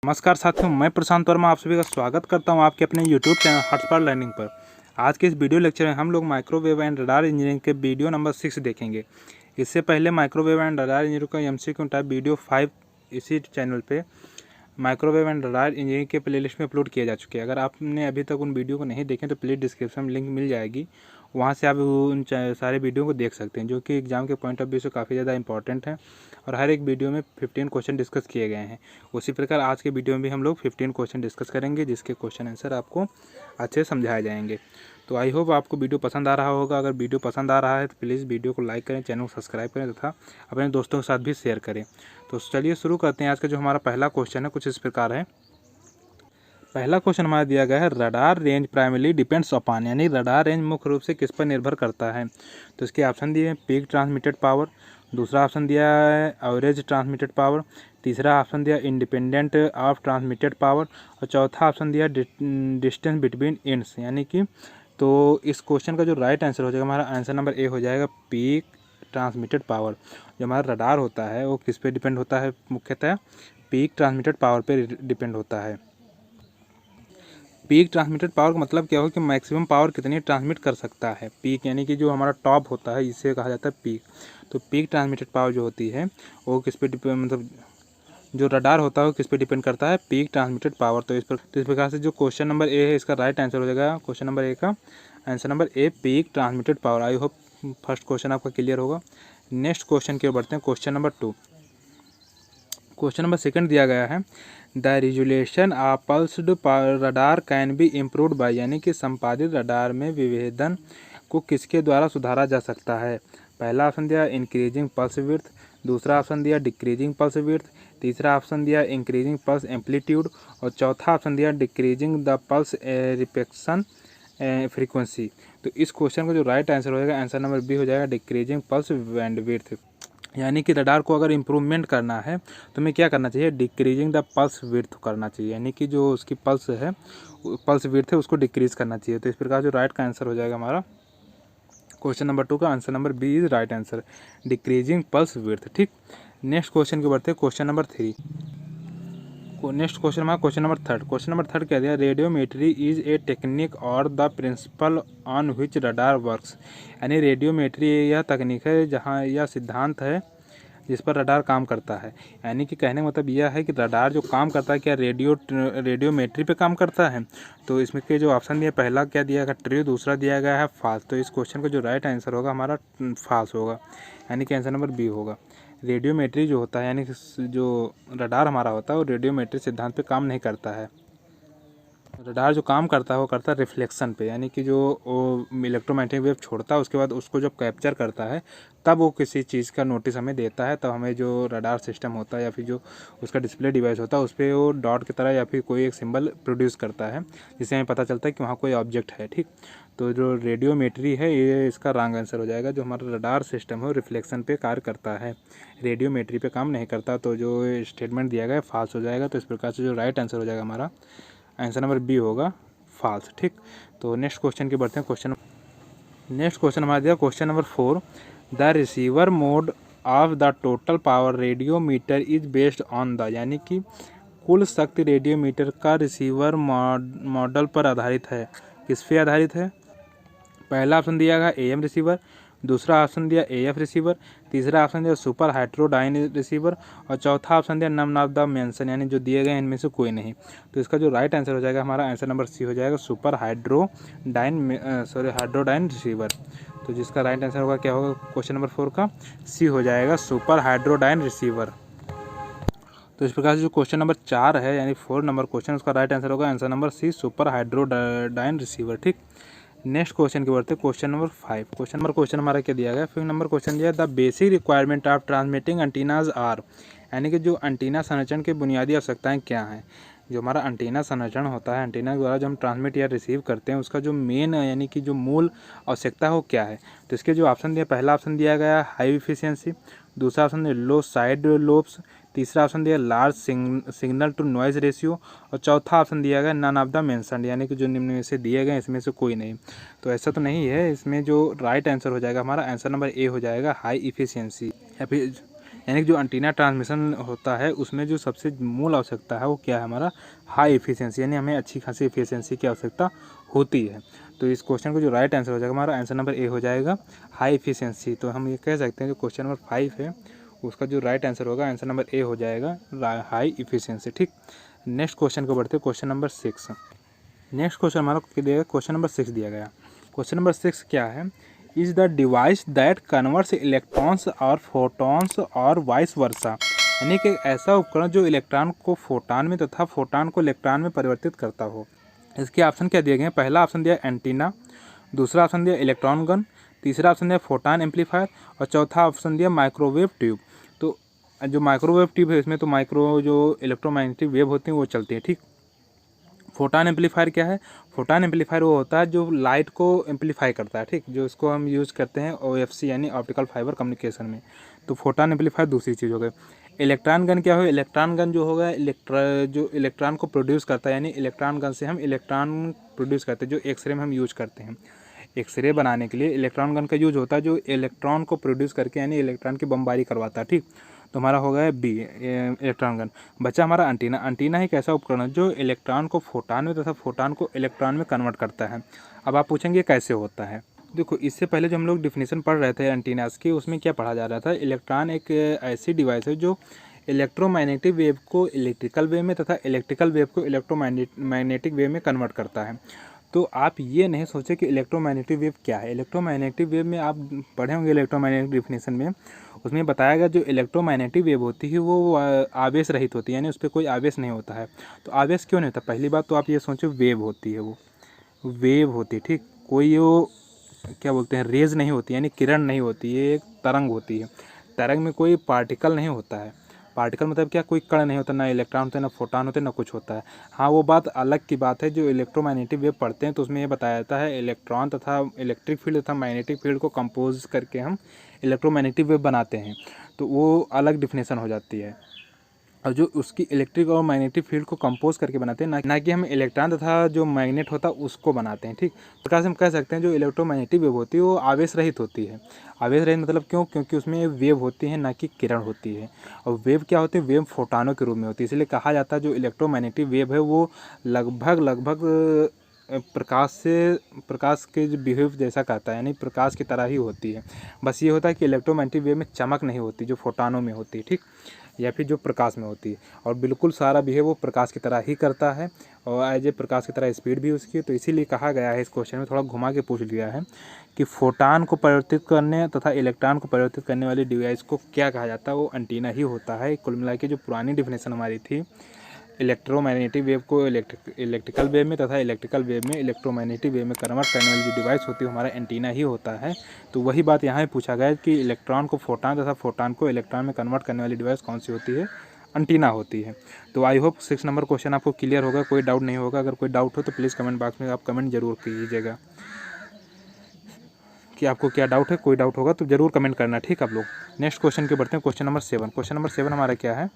नमस्कार साथियों, मैं प्रशांत वर्मा आप सभी का स्वागत करता हूं आपके अपने यूट्यूब चैनल हॉटस्पॉट लर्निंग पर। आज के इस वीडियो लेक्चर में हम लोग माइक्रोवेव एंड रडार इंजीनियरिंग के वीडियो नंबर 6 देखेंगे। इससे पहले माइक्रोवेव एंड रडार इंजीनियरिंग का एमसीक्यू टाइप वीडियो 5 इसी चैनल पे माइक्रोवेव एंड रडार इंजीनियरिंग के प्लेलिस्ट में अपलोड किए जा चुके हैं। अगर आपने अभी तक उन वीडियो को नहीं देखे तो प्लीज़ डिस्क्रिप्शन में लिंक मिल जाएगी, वहाँ से आप उन सारे वीडियो को देख सकते हैं, जो कि एग्जाम के पॉइंट ऑफ व्यू से काफ़ी ज़्यादा इंपॉर्टेंट है और हर एक वीडियो में 15 क्वेश्चन डिस्कस किए गए हैं। उसी प्रकार आज के वीडियो में भी हम लोग 15 क्वेश्चन डिस्कस करेंगे, जिसके क्वेश्चन आंसर आपको अच्छे से समझाए जाएंगे। तो आई होप आपको वीडियो पसंद आ रहा होगा। अगर वीडियो पसंद आ रहा है तो प्लीज़ वीडियो को लाइक करें, चैनल को सब्सक्राइब करें तथा अपने दोस्तों के साथ भी शेयर करें। तो चलिए शुरू करते हैं। आज का जो हमारा पहला क्वेश्चन है कुछ इस प्रकार है। पहला क्वेश्चन हमारा दिया गया है, radar range primarily depends upon, यानी रडार रेंज मुख्य रूप से किस पर निर्भर करता है। तो इसके ऑप्शन दिए हैं पीक ट्रांसमिटेड पावर, दूसरा ऑप्शन दिया है एवरेज ट्रांसमिटेड पावर, तीसरा ऑप्शन दिया इंडिपेंडेंट ऑफ ट्रांसमिटेड पावर और चौथा ऑप्शन दिया डिस्टेंस बिटवीन इंड्स, यानी कि तो इस क्वेश्चन का जो राइट आंसर हो जाएगा हमारा आंसर नंबर ए हो जाएगा पीक ट्रांसमिटेड पावर। जो हमारा रडार होता है वो किस पे डिपेंड होता है, मुख्यतः पीक ट्रांसमिटेड पावर पे डिपेंड होता है। पीक ट्रांसमिटेड पावर का मतलब क्या हो कि मैक्सिमम पावर कितनी ट्रांसमिट कर सकता है। पीक यानी कि जो हमारा टॉप होता है इसे कहा जाता है पीक। तो पीक ट्रांसमिटेड पावर जो होती है वो किस पे डिपेंड, मतलब जो रडार होता है वो किस पे डिपेंड करता है, पीक ट्रांसमिटेड पावर। तो इस प्रकार से जो क्वेश्चन नंबर ए है इसका राइट आंसर हो जाएगा क्वेश्चन नंबर ए का answer number A peak transmitted power. I hope first question आपका क्लियर होगा। नेक्स्ट क्वेश्चन की ओर बढ़ते हैं। Question number 2, question number second दिया गया है, the resolution of pulsed radar can be improved by, यानी कि संपादित रडार में विभेदन को किसके द्वारा सुधारा जा सकता है। पहला ऑप्शन दिया इंक्रीजिंग पल्स विड्थ, दूसरा ऑप्शन दिया डिक्रीजिंग पल्स विड्थ, तीसरा ऑप्शन दिया इंक्रीजिंग पल्स एम्पलीट्यूड और चौथा ऑप्शन दिया decreasing the pulse reflection frequency. तो इस क्वेश्चन का जो राइट आंसर हो जाएगा आंसर नंबर बी हो जाएगा डिक्रीजिंग पल्स बैंडविड्थ। यानी कि रडार को अगर इम्प्रूवमेंट करना है तो हमें क्या करना चाहिए, डिक्रीजिंग द पल्स विड्थ करना चाहिए, यानी कि जो उसकी पल्स विड्थ है उसको डिक्रीज करना चाहिए। तो इस प्रकार जो राइट का आंसर हो जाएगा हमारा क्वेश्चन नंबर 2 का answer number B is right answer, decreasing pulse width. ठीक, नेक्स्ट क्वेश्चन की बढ़ते हैं। क्वेश्चन नंबर 3, नेक्स्ट क्वेश्चन हमारा question number third. Question number third क्या दिया, रेडियोमेट्री इज ए टेक्निक और the principle on which radar works, यानी radiometry यह तकनीक है जहाँ यह सिद्धांत है जिस पर रडार काम करता है। यानी कि कहने का मतलब यह है कि रडार जो काम करता है क्या रेडियोमेट्री पे काम करता है। तो इसमें के जो ऑप्शन दिया पहला क्या दिया गया ट्रू, दूसरा दिया गया है फॉल्स। तो इस क्वेश्चन का जो राइट आंसर होगा हमारा फॉल्स होगा, यानी कि आंसर नंबर बी होगा। रेडियोमेट्री जो होता है यानी कि जो रडार हमारा होता है वो रेडियोमेट्री सिद्धांत पे काम नहीं करता है। रडार जो काम करता है वो करता है रिफ्लेक्शन पे, यानी कि जो वो इलेक्ट्रोमैग्नेटिक वेव छोड़ता है उसके बाद उसको जब कैप्चर करता है तब वो किसी चीज़ का नोटिस हमें देता है, तब हमें जो रडार सिस्टम होता है या फिर जो उसका डिस्प्ले डिवाइस होता है उस पर वो डॉट की तरह या फिर कोई एक सिंबल प्रोड्यूस करता है, जिससे हमें पता चलता है कि वहाँ कोई ऑब्जेक्ट है। ठीक, तो जो रेडियोमेट्री है ये इसका रॉन्ग आंसर हो जाएगा। जो हमारा रडार सिस्टम है वो रिफ्लेक्शन पे कार्य करता है, रेडियोमेट्री पे काम नहीं करता। तो जो स्टेटमेंट दिया गया है फॉल्स हो जाएगा। तो इस प्रकार से जो राइट आंसर हो जाएगा हमारा आंसर नंबर बी होगा फॉल्स। ठीक, तो नेक्स्ट क्वेश्चन की बढ़ते हैं। नेक्स्ट क्वेश्चन हमारा दिया question number 4, the receiver mode of the total power radiometer is based on the, यानी कि कुल शक्ति रेडियोमीटर का रिसीवर मॉडल पर आधारित है। किस पे आधारित है, पहला ऑप्शन दिया गया AM रिसीवर, दूसरा ऑप्शन दिया AF रिसीवर, तीसरा ऑप्शन दिया सुपर हाइड्रोडाइन रिसीवर और चौथा ऑप्शन दिया नन ऑफ द मेंशन, यानी जो दिए गए इनमें से कोई नहीं। तो इसका जो राइट आंसर हो जाएगा हमारा आंसर नंबर सी हो जाएगा सुपर हाइड्रोडाइन रिसीवर। तो जिसका राइट आंसर होगा क्या होगा क्वेश्चन नंबर 4 का सी हो जाएगा सुपर हाइड्रोडाइन रिसीवर। तो इस प्रकार से जो क्वेश्चन नंबर 4 है यानी 4 नंबर क्वेश्चन उसका राइट आंसर होगा answer number C super heterodyne receiver. ठीक, नेक्स्ट क्वेश्चन की बढ़ते हैं क्वेश्चन नंबर 5। क्वेश्चन हमारा क्या दिया गया, 5 नंबर क्वेश्चन दिया the basic requirement of transmitting antennas are, यानी कि जो एंटीना संरचना की बुनियादी आवश्यकताएं क्या हैं। जो हमारा एंटीना संरचना होता है, एंटीना द्वारा जो हम ट्रांसमिट या रिसीव करते हैं उसका जो मेन यानी कि जो मूल आवश्यकता है वो क्या है। तो इसके जो ऑप्शन दिया, पहला ऑप्शन दिया गया हाई इफिशियंसी, दूसरा ऑप्शन दिया लो साइड लोब्स, तीसरा ऑप्शन दिया large signal to noise ratio और चौथा ऑप्शन दिया गया नन ऑफ द मेंशन्ड, यानी कि जो निम्न में से दिए गए इसमें से कोई नहीं। तो ऐसा तो नहीं है, इसमें जो राइट आंसर हो जाएगा हमारा आंसर नंबर ए हो जाएगा हाई इफिशियंसी, यानी कि जो एंटीना ट्रांसमिशन होता है उसमें जो सबसे मूल आवश्यकता है वो क्या है, हमारा हाई एफिशिएंसी, यानी हमें अच्छी खासी एफिशिएंसी की आवश्यकता होती है। तो इस क्वेश्चन को जो राइट आंसर हो जाएगा हमारा आंसर नंबर ए हो जाएगा, हाई एफिशिएंसी। तो हम ये कह सकते हैं जो क्वेश्चन नंबर 5 है उसका जो राइट आंसर होगा आंसर नंबर ए हो जाएगा, हाई एफिशिएंसी। ठीक, नेक्स्ट क्वेश्चन को बढ़ते हैं, क्वेश्चन नंबर 6। नेक्स्ट क्वेश्चन हमारा क्वेश्चन नंबर 6 दिया गया। क्वेश्चन नंबर 6 क्या है, is the device that converts electrons और फोटॉन्स और वाइस वर्सा, यानी कि ऐसा उपकरण जो इलेक्ट्रॉन को फोटान में तथा फोटान को इलेक्ट्रॉन में परिवर्तित करता हो। इसके ऑप्शन क्या दिए गए हैं, पहला ऑप्शन दिया एंटीना, दूसरा ऑप्शन दिया इलेक्ट्रॉन गन, तीसरा ऑप्शन दिया फोटान एम्पलीफायर और चौथा ऑप्शन दिया माइक्रोवेव ट्यूब। तो जो माइक्रोवेव ट्यूब है इसमें तो माइक्रो जो इलेक्ट्रोमैग्नेटिक वेव होती हैं वो चलती है। ठीक, फोटान एम्पलीफायर क्या है, फोटान एम्पलीफायर वो होता है जो लाइट को एम्पलीफाई करता है। ठीक, जो इसको हम यूज़ करते हैं OFC यानी ऑप्टिकल फाइबर कम्युनिकेशन में। तो फोटान एम्पलीफायर दूसरी चीज़ हो गई। इलेक्ट्रॉन गन क्या हो, इलेक्ट्रॉन गन जो होगा जो इलेक्ट्रॉन को प्रोड्यूस करता है, यानी इलेक्ट्रॉन गन से हम इलेक्ट्रॉन प्रोड्यूस करते हैं, जो एक्सरे में हम यूज करते हैं। एक्सरे बनाने के लिए इलेक्ट्रॉन गन का यूज होता है जो इलेक्ट्रॉन को प्रोड्यूस करके यानी इलेक्ट्रॉन की बमबारी करवाता है। ठीक, तो हमारा हो गया बी इलेक्ट्रॉन गन। बचा हमारा एंटीना। एंटीना एक ऐसा उपकरण है जो इलेक्ट्रॉन को फोटान में तथा फोटान को इलेक्ट्रॉन में कन्वर्ट करता है। अब आप पूछेंगे कैसे होता है। देखो, इससे पहले जो हम लोग डिफिनेशन पढ़ रहे थे एंटीनास की, उसमें क्या पढ़ा जा रहा था, इलेक्ट्रॉन एक ऐसी डिवाइस है जो इलेक्ट्रोमैग्नेटिक वेव को इलेक्ट्रिकल वेव में तथा इलेक्ट्रिकल वेव को इलेक्ट्रोमैग्नेटिक वेव में कन्वर्ट करता है। तो आप ये नहीं सोचे कि इलेक्ट्रोमैग्नेटिक वेव क्या है। इलेक्ट्रोमैग्नेटिक वेव में आप पढ़े होंगे इलेक्ट्रोमैग्नेटिक डिफिनेशन में, उसमें बताया गया जो इलेक्ट्रोमैग्नेटिक वेव होती है वो आवेश रहित होती है, यानी उस पर कोई आवेश नहीं होता है। तो आवेश क्यों नहीं होता, पहली बात तो आप ये सोचो वेव होती है, वो वेव होती है। ठीक, कोई वो क्या बोलते हैं रेज नहीं होती, यानी किरण नहीं होती, ये एक तरंग होती है। तरंग में कोई पार्टिकल नहीं होता है। पार्टिकल मतलब क्या, कोई कण नहीं होता, ना इलेक्ट्रॉन होते, ना फोटान होते, ना कुछ होता है। हाँ, वो बात अलग की बात है, जो इलेक्ट्रोमैग्नेटिक वेव पढ़ते हैं तो उसमें ये बताया जाता है इलेक्ट्रॉन तथा इलेक्ट्रिक फील्ड तथा मैग्नेटिक फील्ड को कंपोज करके हम इलेक्ट्रोमैग्नेटिक वेव बनाते हैं, तो वो अलग डिफिनेशन हो जाती है। और जो उसकी इलेक्ट्रिक और मैग्नेटिक फील्ड को कंपोज करके बनाते हैं, ना कि हम इलेक्ट्रॉन तथा जो मैग्नेट होता है उसको बनाते हैं। ठीक, प्रकार से हम कह सकते हैं जो इलेक्ट्रोमैग्नेटिक वेव होती है वो आवेश रहित होती है। आवेश रहित मतलब क्यों, क्योंकि उसमें वेव होती है ना कि किरण होती है। और वेव क्या होती है, वेव फोटानों के रूप में होती है। इसलिए कहा जाता है जो इलेक्ट्रोमैग्नेटिक वेव है वो लगभग प्रकाश के जो बिहेव जैसा करता है, यानी प्रकाश की तरह ही होती है। बस ये होता है कि इलेक्ट्रोमैग्नेटिक वेव में चमक नहीं होती जो फोटानों में होती है। ठीक, या फिर जो प्रकाश में होती है, और बिल्कुल सारा बिहेव वो प्रकाश की तरह ही करता है और एज ए प्रकाश की तरह स्पीड भी उसकी। तो इसीलिए कहा गया है, इस क्वेश्चन में थोड़ा घुमा के पूछ लिया है कि फोटान को परिवर्तित करने तथा इलेक्ट्रॉन को परिवर्तित करने वाली डिवाइस को क्या कहा जाता है, वो एंटीना ही होता है। कुल मिला के जो पुरानी डिफिनेशन हमारी थी, इलेक्ट्रोमैग्नेटिक वेव को इलेक्ट्रिकल वेव में तथा इलेक्ट्रिकल वेव में इलेक्ट्रोमैग्नेटिक वेव में कन्वर्ट करने वाली जो डिवाइस होती है हमारा एंटीना ही होता है। तो वही बात यहाँ पे पूछा गया है कि इलेक्ट्रॉन को फोटान तथा फोटान को इलेक्ट्रॉन में कन्वर्ट करने वाली डिवाइस कौन सी होती है, एंटीना होती है। तो आई होप 6 नंबर क्वेश्चन आपको क्लियर होगा, कोई डाउट नहीं होगा। अगर कोई डाउट हो तो प्लीज़ कमेंट बॉक्स में आप कमेंट जरूर कीजिएगा कि आपको क्या डाउट है। कोई डाउट होगा तो जरूर कमेंट करना। ठीक, आप लोग नेक्स्ट क्वेश्चन के बढ़ते हैं, क्वेश्चन नंबर 7। क्वेश्चन नंबर 7 हमारा क्या है,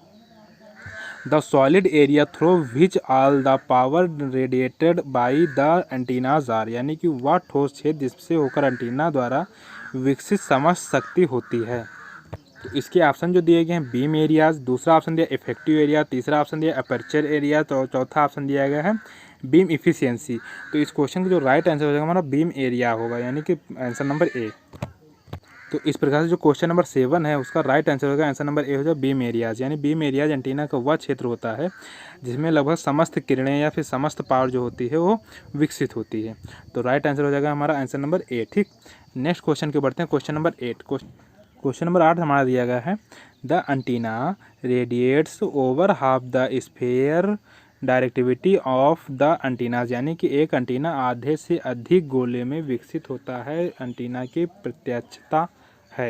the solid area through which all the power radiated by the antennas are, यानी कि वह ठोस छेद जिससे होकर एंटीना द्वारा विकसित समझ शक्ति होती है। तो इसके ऑप्शन जो दिए गए हैं, बीम एरियाज, दूसरा ऑप्शन दिया इफेक्टिव एरिया, तीसरा ऑप्शन दिया अपर्चर एरिया, तो चौथा ऑप्शन दिया गया है बीम इफिशियंसी। तो इस क्वेश्चन का जो राइट आंसर हो जाएगा हमारा बीम एरिया होगा, यानी कि आंसर नंबर ए। तो इस प्रकार से जो क्वेश्चन नंबर 7 है उसका राइट आंसर होगा आंसर नंबर ए हो जाए बीम एरियाज, यानी बीम एरियाज एंटीना का वह क्षेत्र होता है जिसमें लगभग समस्त किरणें या फिर समस्त पावर जो होती है वो विकसित होती है। तो राइट आंसर हो जाएगा हमारा आंसर नंबर ए। ठीक, नेक्स्ट क्वेश्चन के बढ़ते हैं, क्वेश्चन नंबर 8। क्वेश्चन नंबर 8 हमारा दिया गया है, the antenna radiates over half the sphere directivity of the antennas, यानी कि एक एंटीना आधे से अधिक गोले में विकसित होता है, एंटीना की प्रत्यक्षता है।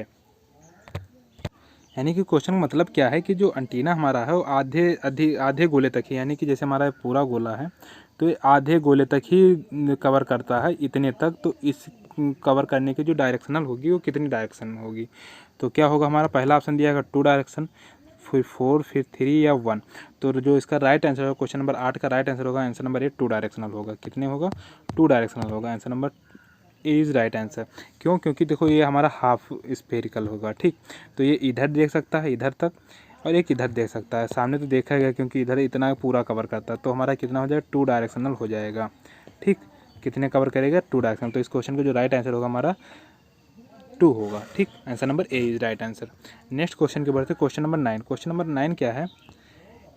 यानी कि क्वेश्चन का मतलब क्या है कि जो एंटीना हमारा है वो आधे गोले तक ही, यानी कि जैसे हमारा पूरा गोला है तो ये आधे गोले तक ही कवर करता है, इतने तक। तो इस कवर करने की जो डायरेक्शनल होगी वो कितनी डायरेक्शन होगी, तो क्या होगा, हमारा पहला ऑप्शन दिया है 2 डायरेक्शन, फिर 4, फिर 3 या 1। तो जो इसका राइट आंसर होगा क्वेश्चन नंबर 8 का राइट आंसर होगा आंसर नंबर 8 2 डायरेक्शनल होगा। कितने होगा, 2 डायरेक्शनल होगा answer number A is right answer. क्यों? क्योंकि देखो ये हमारा हाफ स्फेरिकल होगा, ठीक। तो ये इधर देख सकता है इधर तक, और एक इधर देख सकता है। सामने तो देखा गया क्योंकि इधर इतना पूरा कवर करता है, तो हमारा कितना हो जाएगा, 2 डायरेक्शनल हो जाएगा, ठीक। कितने कवर करेगा, 2 डायरेक्शनल। तो इस क्वेश्चन का जो राइट आंसर होगा हमारा 2 होगा, ठीक। Answer number A is right answer. Next question के बढ़ते क्वेश्चन नंबर 9। क्वेश्चन नंबर 9 क्या है?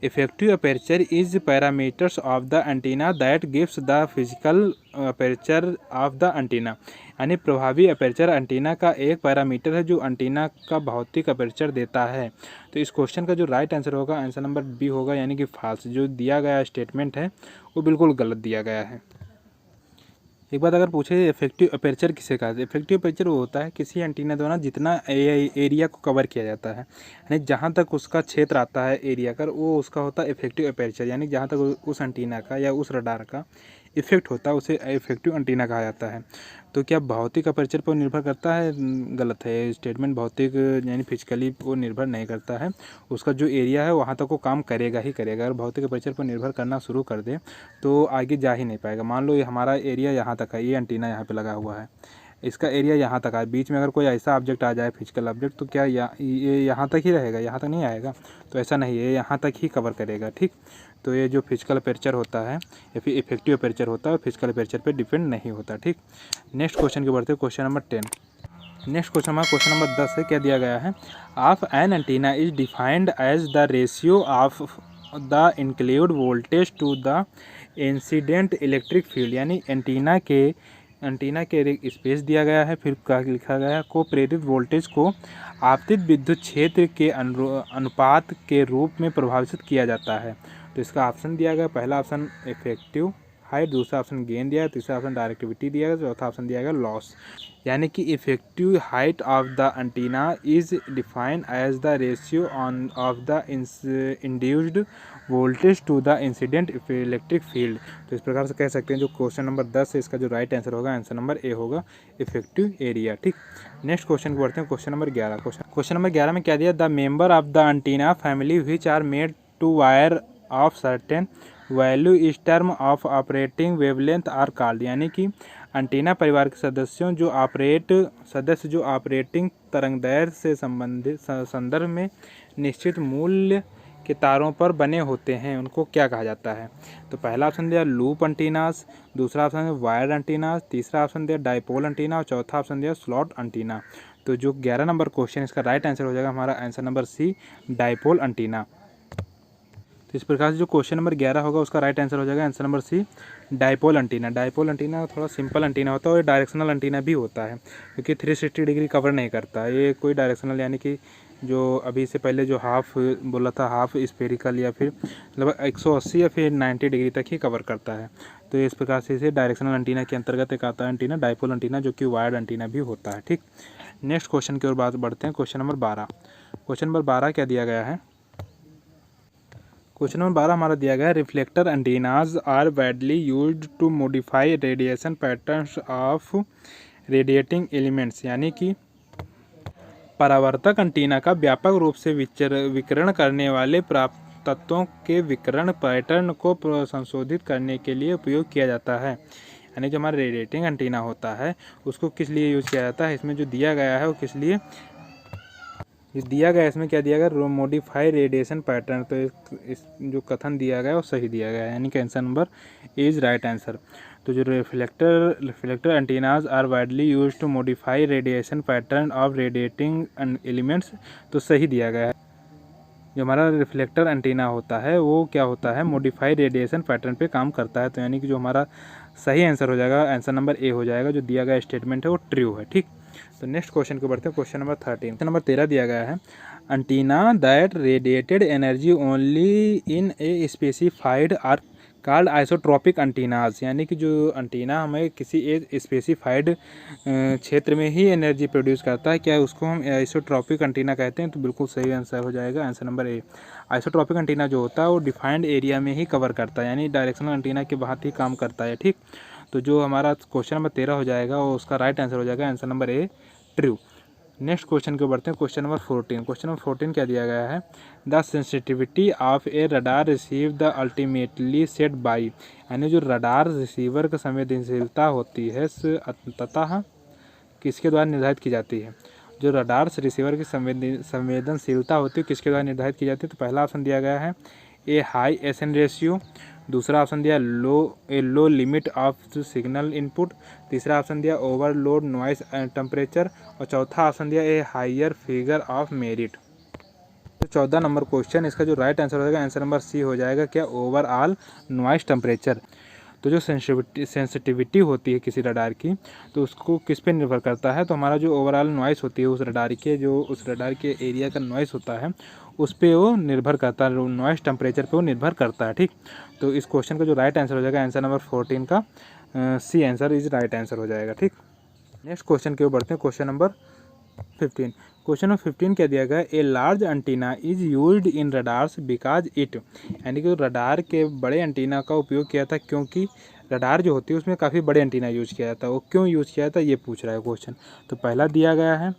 Effective aperture is parameters of the antenna that gives the physical aperture of the antenna. यानी प्रभावी अपर्चर एंटीना का एक पैरामीटर है जो एंटीना का भौतिक अपर्चर देता है। तो इस क्वेश्चन का जो राइट आंसर होगा आंसर नंबर बी होगा, यानी कि फाल्स। जो दिया गया स्टेटमेंट है वो बिल्कुल गलत दिया गया है। एक बात अगर पूछे इफेक्टिव अपर्चर किसे कहते हैं? इफेक्टिव अपर्चर वो होता है किसी एंटीना द्वारा जितना एरिया को कवर किया जाता है, यानी जहाँ तक उसका क्षेत्र आता है एरिया का, वो उसका होता है इफेक्टिव अपर्चर। यानी जहाँ तक उस एंटीना का या उस रडार का इफेक्ट होता है उसे इफेक्टिव एंटीना कहा जाता है। तो क्या भौतिक अपर्चर पर निर्भर करता है? गलत है स्टेटमेंट। भौतिक यानी फिजिकली वो निर्भर नहीं करता है, उसका जो एरिया है वहाँ तक वो काम करेगा ही करेगा। अगर भौतिक अपर्चर पर निर्भर करना शुरू कर दे तो आगे जा ही नहीं पाएगा। मान लो ये हमारा एरिया यहाँ तक है, ये एंटीना यहाँ पे लगा हुआ है, इसका एरिया यहाँ तक है। बीच में अगर कोई ऐसा ऑब्जेक्ट आ जाए फिजिकल ऑब्जेक्ट, तो क्या ये यहाँ तक ही रहेगा, यहाँ तक नहीं आएगा? तो ऐसा नहीं है, यहाँ तक ही कवर करेगा, ठीक। तो ये जो फिजिकल अपर्चर होता है या फिर इफेक्टिव अपर्चर होता है फिजिकल अपर्चर पे डिपेंड नहीं होता, ठीक। नेक्स्ट क्वेश्चन के बढ़ते क्वेश्चन नंबर 10। नेक्स्ट क्वेश्चन हमारा क्वेश्चन नंबर 10 है। क्या दिया गया है? Of an antenna is defined as the ratio of the include voltage to the incident electric field. यानी एंटीना के स्पेस दिया गया है, फिर क्या लिखा गया है, को प्रेरित वोल्टेज को आपतित विद्युत क्षेत्र के अनुपात के रूप में परिभाषित किया जाता है। तो इसका ऑप्शन दिया गया, पहला ऑप्शन इफेक्टिव हाइट, दूसरा ऑप्शन गेन दिया है, तीसरा ऑप्शन डायरेक्टिविटी दिया गया, चौथा ऑप्शन दिया गया लॉस। यानी कि effective height of the antenna is defined as the ratio of the induced voltage to the incident electric field. तो इस प्रकार से कह सकते हैं जो क्वेश्चन नंबर 10 है इसका जो राइट आंसर होगा आंसर नंबर ए होगा, इफेक्टिव एरिया, ठीक। नेक्स्ट क्वेश्चन को बढ़ते हैं क्वेश्चन नंबर 11। क्वेश्चन नंबर 11 में क्या दिया? The member of the antenna family which are made to wire of certain value is term of operating wavelength are called. यानी कि एंटीना परिवार के सदस्यों जो ऑपरेटिंग तरंगदैर्घ्य से संबंधित संदर्भ में निश्चित मूल्य के तारों पर बने होते हैं उनको क्या कहा जाता है? तो पहला ऑप्शन दिया लूप एंटीनास, दूसरा ऑप्शन दिया वायर एंटीनास, तीसरा ऑप्शन दिया डाइपोल एंटीना और चौथा ऑप्शन दिया स्लॉट एंटीना। तो जो 11 नंबर क्वेश्चन इसका राइट आंसर हो जाएगा हमारा answer number C, dipole antenna. तो इस प्रकार से जो क्वेश्चन नंबर 11 होगा उसका राइट आंसर हो जाएगा answer number C, dipole antenna. Dipole antenna थोड़ा सिंपल एंटीना होता है और डायरेक्शनल एंटीना भी होता है क्योंकि 360 डिग्री कवर नहीं करता ये कोई डायरेक्शनल, यानी कि जो अभी से पहले जो हाफ बोला था हाफ स्फेरिकल या फिर लगभग 180 या फिर 90 डिग्री तक ही कवर करता है। तो इस प्रकार से इसे डायरेक्शनल एंटीना के अंतर्गत एक आता है एंटीना डाइपोल एंटीना, जो कि वायर्ड एंटीना भी होता है, ठीक। नेक्स्ट क्वेश्चन की ओर बात बढ़ते हैं क्वेश्चन नंबर 12। क्वेश्चन नंबर 12 क्या दिया गया है? क्वेश्चन नंबर 12 हमारा दिया गया है reflector antennas are widely used to modify radiation patterns of radiating elements. यानी कि परावर्तक एंटीना का व्यापक रूप से विकिरण करने वाले प्राप्त तत्वों के विकिरण पैटर्न को संशोधित करने के लिए उपयोग किया जाता है। यानी जो हमारा रेडिएटिंग एंटीना होता है उसको किस लिए यूज़ किया जाता है? इसमें जो दिया गया है वो किस लिए दिया गया, इसमें क्या दिया गया? Modify radiation pattern. तो इस जो कथन दिया गया है वो सही दिया गया है, यानी कि answer number is right answer. तो जो reflector antennas are widely used to modify radiation pattern of radiating elements, तो सही दिया गया है। जो हमारा रिफ्लेक्टर एंटीना होता है वो क्या होता है? मॉडिफाई रेडिएशन पैटर्न पे काम करता है। तो यानी कि जो हमारा सही आंसर हो जाएगा आंसर नंबर ए हो जाएगा, जो दिया गया स्टेटमेंट है वो ट्रू है, ठीक। तो नेक्स्ट क्वेश्चन को बढ़ते हैं क्वेश्चन नंबर 13। क्वेश्चन नंबर 13 दिया गया है antenna that radiated energy only in a specified are called isotropic antennas. यानी कि जो एंटीना हमें किसी एक स्पेसिफाइड क्षेत्र में ही एनर्जी प्रोड्यूस करता है, क्या उसको हम आइसोट्रॉपिक एंटीना कहते हैं? तो बिल्कुल सही आंसर हो जाएगा आंसर नंबर ए। आइसोट्रॉपिक एंटीना जो होता है वो डिफाइंड एरिया में ही कवर करता है, यानी डायरेक्शनल एंटीना के बाहर ही काम करता है, ठीक। तो जो हमारा क्वेश्चन नंबर 13 हो जाएगा वो उसका राइट आंसर हो जाएगा आंसर नंबर ए, ट्रू। नेक्स्ट क्वेश्चन को बढ़ते हैं, क्वेश्चन नंबर 14। क्वेश्चन नंबर 14 क्या दिया गया है, the sensitivity of A radar receive the ultimately set by, यानी जो रडार रिसीवर की संवेदनशीलता होती है अंततः किसके द्वारा निर्धारित की जाती है। जो रडार रिसीवर की संवेदनशीलता होती है किसके द्वारा निर्धारित की जाती है। तो पहला ऑप्शन दिया गया है ए हाई एसन रेशियो, दूसरा ऑप्शन दिया low limit of signal input, तीसरा ऑप्शन दिया ओवरलोड नॉइस टेम्परेचर, और चौथा ऑप्शन दिया a higher figure of merit. तो 14 नंबर क्वेश्चन, इसका जो राइट आंसर हो जाएगा, आंसर नंबर सी हो जाएगा क्या, ओवरऑल नॉइस टेम्परेचर। तो जो सेंसिटिविटी होती है किसी रडार की, तो उसको किस पे निर्भर करता है, तो हमारा जो ओवरऑल नॉइस होती है उस रडार के एरिया का नॉइस होता है उस पर वो निर्भर करता है, नॉइस टेम्परेचर पे वो निर्भर करता है। ठीक, तो इस क्वेश्चन का जो राइट आंसर हो जाएगा, आंसर नंबर 14 का C answer is right answer हो जाएगा। ठीक, नेक्स्ट क्वेश्चन की ओर बढ़ते हैं, क्वेश्चन नंबर 15। क्वेश्चन नंबर 15 क्या दिया गया, a large antenna is used in radars because it, यानी कि रडार के बड़े एंटीना का उपयोग किया था क्योंकि रडार जो होती है उसमें काफ़ी बड़े एंटीना यूज किया जाता है। वो क्यों यूज किया जाता है ये पूछ रहा है क्वेश्चन। तो पहला दिया गया है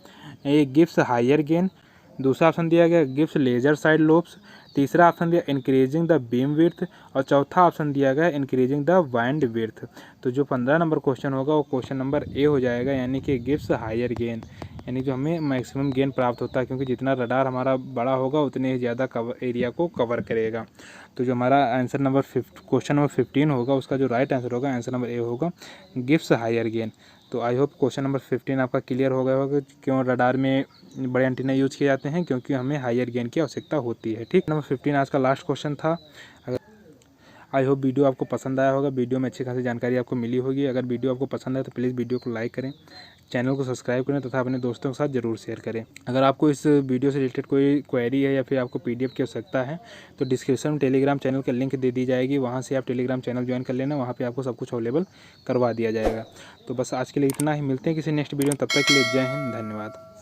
ए गिव्स हायर गेन, दूसरा ऑप्शन दिया गया गिव्स लेजर साइड लोब्स, तीसरा ऑप्शन दिया इंक्रीजिंग द बीम विड्थ, और चौथा ऑप्शन दिया गया इंक्रीजिंग द बैंड विड्थ। तो जो 15 नंबर क्वेश्चन होगा वो क्वेश्चन नंबर ए हो जाएगा, यानी कि गिव्स हायर गेन, यानी जो हमें मैक्सिमम गेन प्राप्त होता है क्योंकि जितना रडार हमारा बड़ा होगा उतने ही ज़्यादा एरिया को कवर करेगा। तो जो हमारा आंसर नंबर क्वेश्चन नंबर 15 होगा उसका जो राइट आंसर होगा आंसर नंबर ए होगा, गिव्स हायर गेन। तो आई होप क्वेश्चन नंबर 15 आपका क्लियर हो गया होगा क्यों रडार में बड़े एंटीना यूज किए जाते हैं, क्योंकि हमें हायर गेन की आवश्यकता होती है। ठीक, नंबर 15 आज का लास्ट क्वेश्चन था। आई होप वीडियो आपको पसंद आया होगा, वीडियो में अच्छी खासी जानकारी आपको मिली होगी। अगर वीडियो आपको पसंद आए तो प्लीज़ वीडियो को लाइक करें, चैनल को सब्सक्राइब करें तथा अपने दोस्तों के साथ ज़रूर शेयर करें। अगर आपको इस वीडियो से रिलेटेड कोई क्वेरी है या फिर आपको PDF की आवश्यकता है तो डिस्क्रिप्शन में टेलीग्राम चैनल का लिंक दे दी जाएगी, वहाँ से आप टेलीग्राम चैनल ज्वाइन कर लेना, वहाँ पर आपको सब कुछ अवेलेबल करवा दिया जाएगा। तो बस आज के लिए इतना ही, मिलते हैं किसी नेक्स्ट वीडियो में, तब तक के लिए जय हिंद, धन्यवाद।